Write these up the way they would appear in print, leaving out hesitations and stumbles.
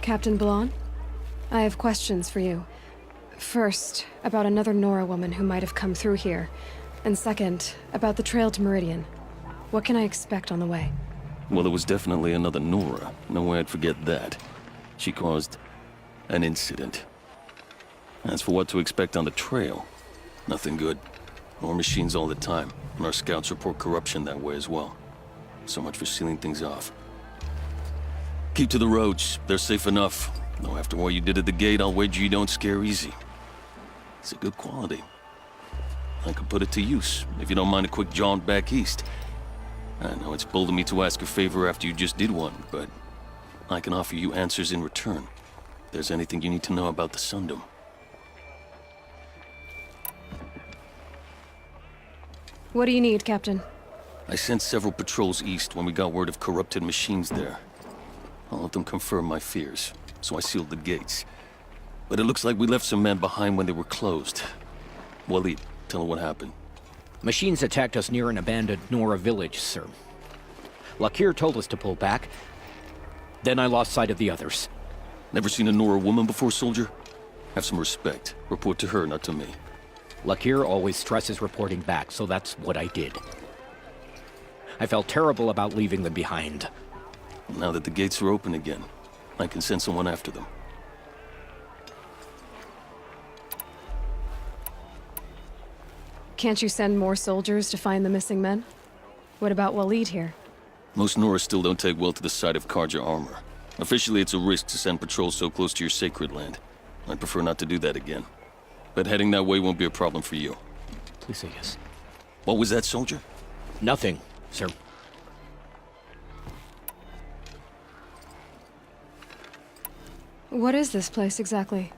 Captain Blanc. I have questions for you. First, about another Nora woman who might have come through here. And second, about the trail to Meridian. What can I expect on the way? Well, there was definitely another Nora. No way I'd forget that. She caused an incident. As for what to expect on the trail, nothing good. More machines all the time, and our scouts report corruption that way as well. So much for sealing things off. Keep to the roads. They're safe enough. Though after what you did at the gate, I'll wager you don't scare easy. It's a good quality. I could put it to use, if you don't mind a quick jaunt back east. I know it's bold of me to ask a favor after you just did one, but I can offer you answers in return. If there's anything you need to know about the Sundom. What do you need, Captain? I sent several patrols east when we got word of corrupted machines there. I'll let them confirm my fears, so I sealed the gates. But it looks like we left some men behind when they were closed. Waleed, tell her what happened. Machines attacked us near an abandoned Nora village, sir. Lakir told us to pull back. Then I lost sight of the others. Never seen a Nora woman before, soldier? Have some respect. Report to her, not to me. Lakir always stresses reporting back, so that's what I did. I felt terrible about leaving them behind. Now that the gates are open again, I can send someone after them. Can't you send more soldiers to find the missing men? What about Waleed here? Most Nora still don't take well to the sight of Carja armor. Officially, it's a risk to send patrols so close to your sacred land. I'd prefer not to do that again. But heading that way won't be a problem for you. Please say yes. What was that, soldier? Nothing, sir. What is this place exactly?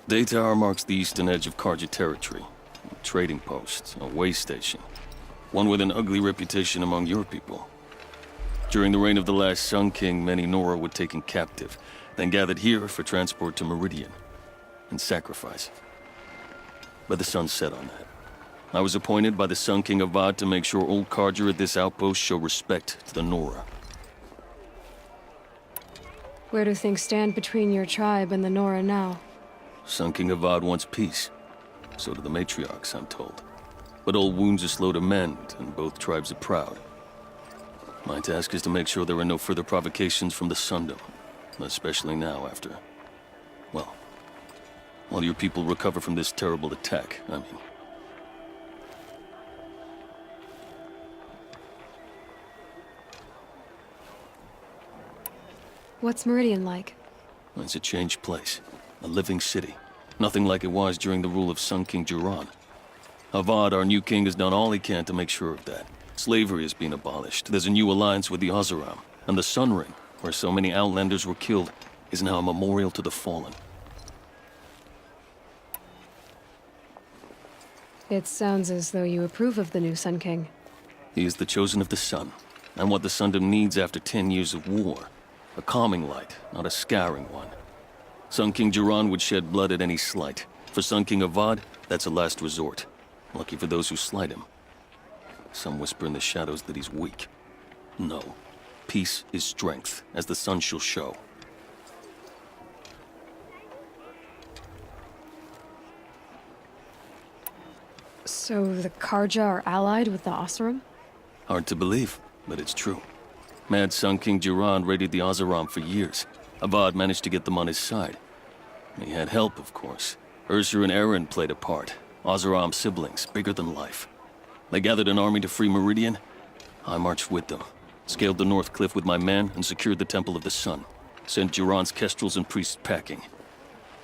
Daytower marks the eastern edge of Carja territory. A trading post, a way station. One with an ugly reputation among your people. During the reign of the last Sun King, many Nora were taken captive, then gathered here for transport to Meridian, and sacrifice. But the sun set on that. I was appointed by the Sun King Avad to make sure old Carja at this outpost show respect to the Nora. Where do things stand between your tribe and the Nora now? Sun King Avad wants peace. So do the matriarchs, I'm told. But old wounds are slow to mend, and both tribes are proud. My task is to make sure there are no further provocations from the Sundom. Especially now after... well, while your people recover from this terrible attack, I mean. What's Meridian like? It's a changed place. A living city. Nothing like it was during the rule of Sun King Jiran. Avad, our new king, has done all he can to make sure of that. Slavery has been abolished. There's a new alliance with the Oseram. And the Sun Ring, where so many Outlanders were killed, is now a memorial to the fallen. It sounds as though you approve of the new Sun King. He is the chosen of the sun, and what the Sundom needs after 10 years of war. A calming light, not a scouring one. Sun King Jiran would shed blood at any slight. For Sun King Avad, that's a last resort. Lucky for those who slight him. Some whisper in the shadows that he's weak. No. Peace is strength, as the sun shall show. So the Carja are allied with the Oseram? Hard to believe, but it's true. Mad Sun King Jiran raided the Oseram for years. Avad managed to get them on his side. He had help, of course. Ursur and Eren played a part. Oseram siblings, bigger than life. They gathered an army to free Meridian. I marched with them. Scaled the North Cliff with my men and secured the Temple of the Sun. Sent Jiran's kestrels and priests packing.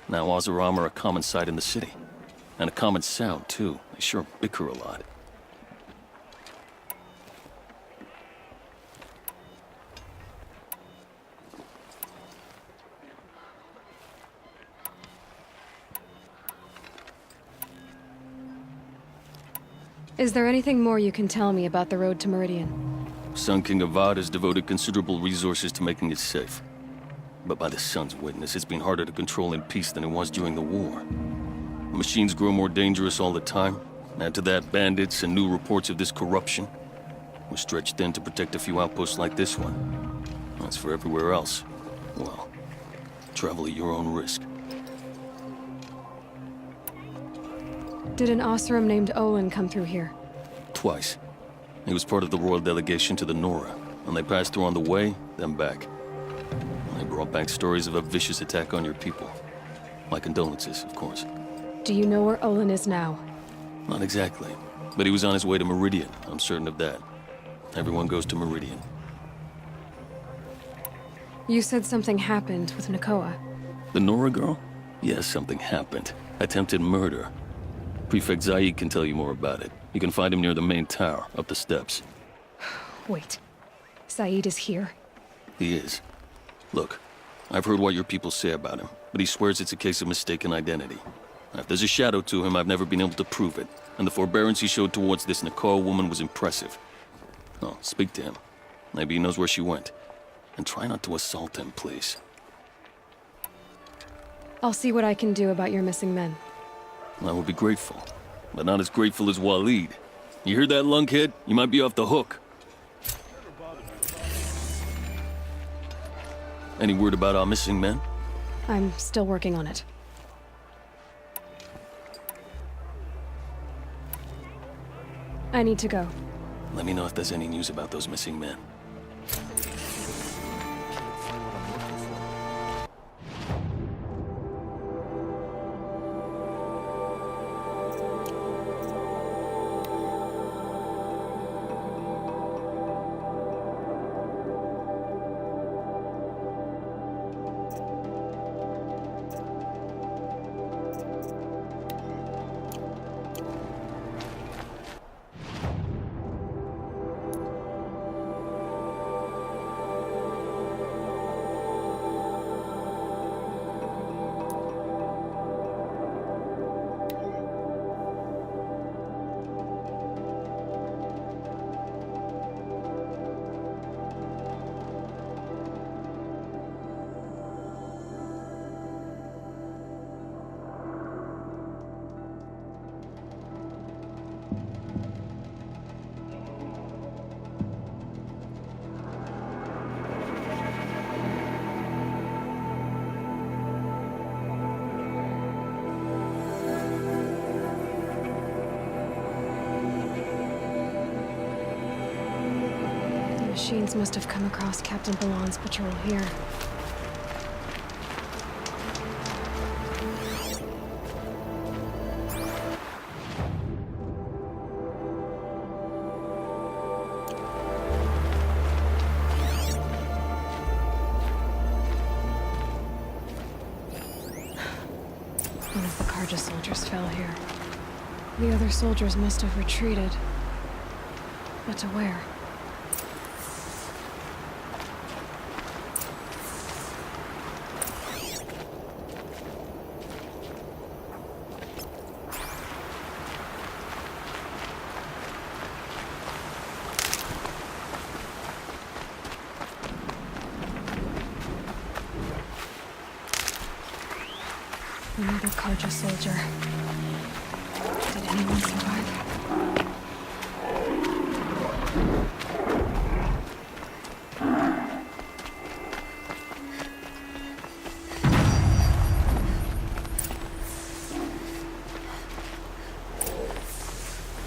Now Oseram are a common sight in the city. And a common sound, too. They sure bicker a lot. Is there anything more you can tell me about the road to Meridian? Sun King Avad has devoted considerable resources to making it safe. But by the sun's witness, it's been harder to control in peace than it was during the war. The machines grow more dangerous all the time. Add to that bandits and new reports of this corruption. We're stretched thin to protect a few outposts like this one. As for everywhere else, well, Travel at your own risk. Did an Oseram named Olin come through here? Twice. He was part of the royal delegation to the Nora, and they passed through on the way, then back. They brought back stories of a vicious attack on your people. My condolences, of course. Do you know where Olin is now? Not exactly, but he was on his way to Meridian, I'm certain of that. Everyone goes to Meridian. You said something happened with Nakoa. The Nora girl? Yes, something happened. Attempted murder. Prefect Zaid can tell you more about it. You can find him near the main tower, up the steps. Wait. Saeed is here? He is. Look, I've heard what your people say about him, but he swears it's a case of mistaken identity. If there's a shadow to him, I've never been able to prove it, and the forbearance he showed towards this Nakoa woman was impressive. Oh, speak to him. Maybe he knows where she went. And try not to assault him, please. I'll see what I can do about your missing men. I will be grateful, but not as grateful as Waleed. You hear that, lunkhead? You might be off the hook. Any word about our missing men? I'm still working on it. I need to go. Let me know if there's any news about those missing men. Machines must have come across Captain Balan's patrol here. One of the Karja soldiers fell here. The other soldiers must have retreated. But to where? Another Karja soldier. Did anyone survive?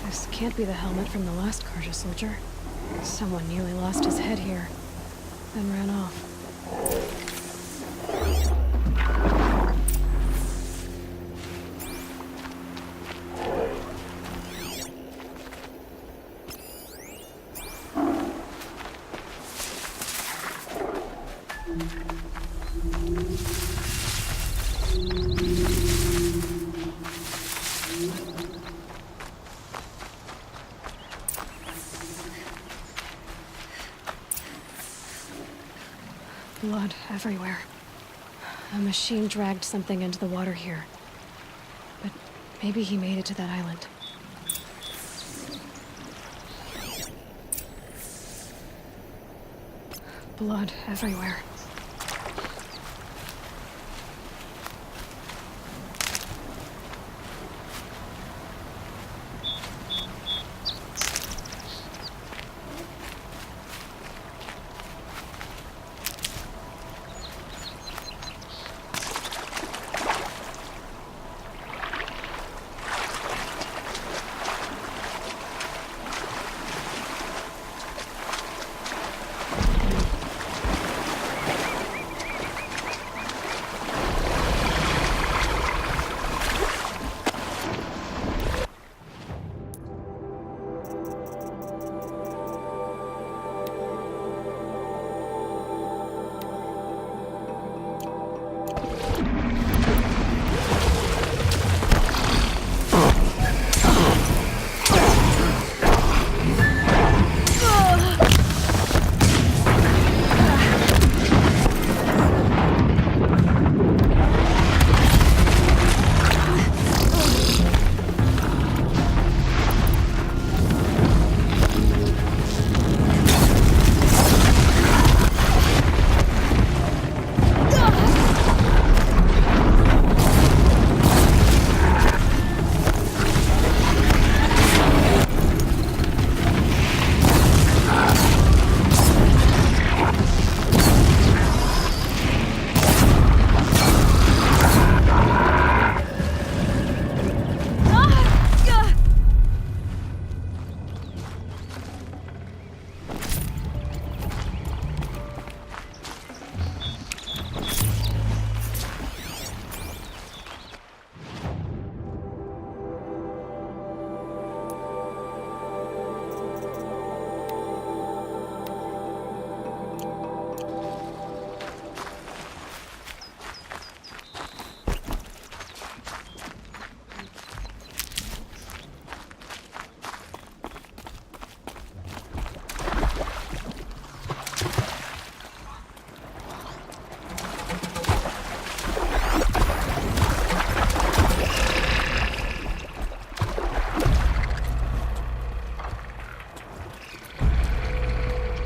This can't be the helmet from the last Karja soldier. Someone nearly lost his head here, then ran off. Blood everywhere. A machine dragged something into the water here. But maybe he made it to that island. Blood everywhere.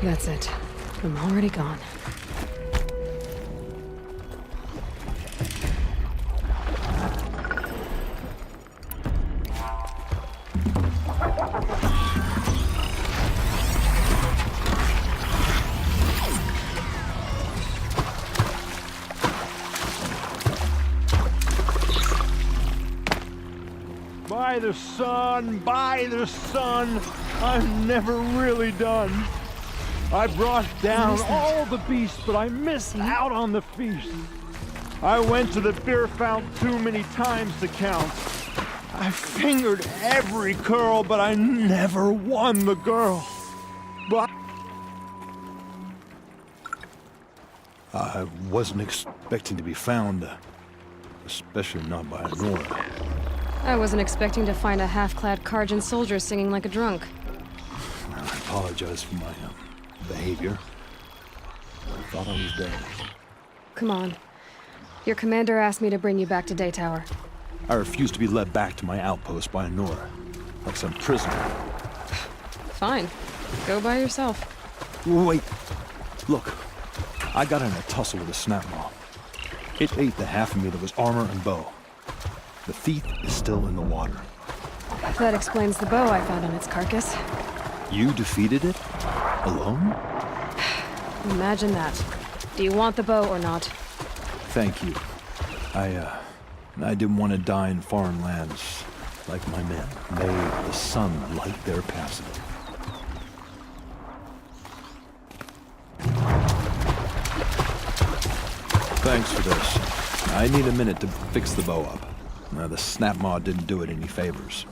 That's it. I'm already gone. By the sun, I'm never really done. I brought down all the beasts, but I missed out on the feast. I went to the beer fount too many times to count. I fingered every curl, but I never won the girl. But I wasn't expecting to be found, especially not by Nora. I wasn't expecting to find a half-clad Karjan soldier singing like a drunk. I apologize for my behavior. I thought I was dead. Come on. Your commander asked me to bring you back to Daytower. I refuse to be led back to my outpost by Nora, like some prisoner. Fine. Go by yourself. Wait. Look. I got in a tussle with a snapmaw. It ate the half of me that was armor and bow. The thief is still in the water. That explains the bow I found on its carcass. You defeated it? Alone? Imagine that. Do you want the bow or not? Thank you. I didn't want to die in foreign lands like my men. May the sun light their passage. Thanks for this. I need a minute to fix the bow up. Now, the snapmaw didn't do it any favors.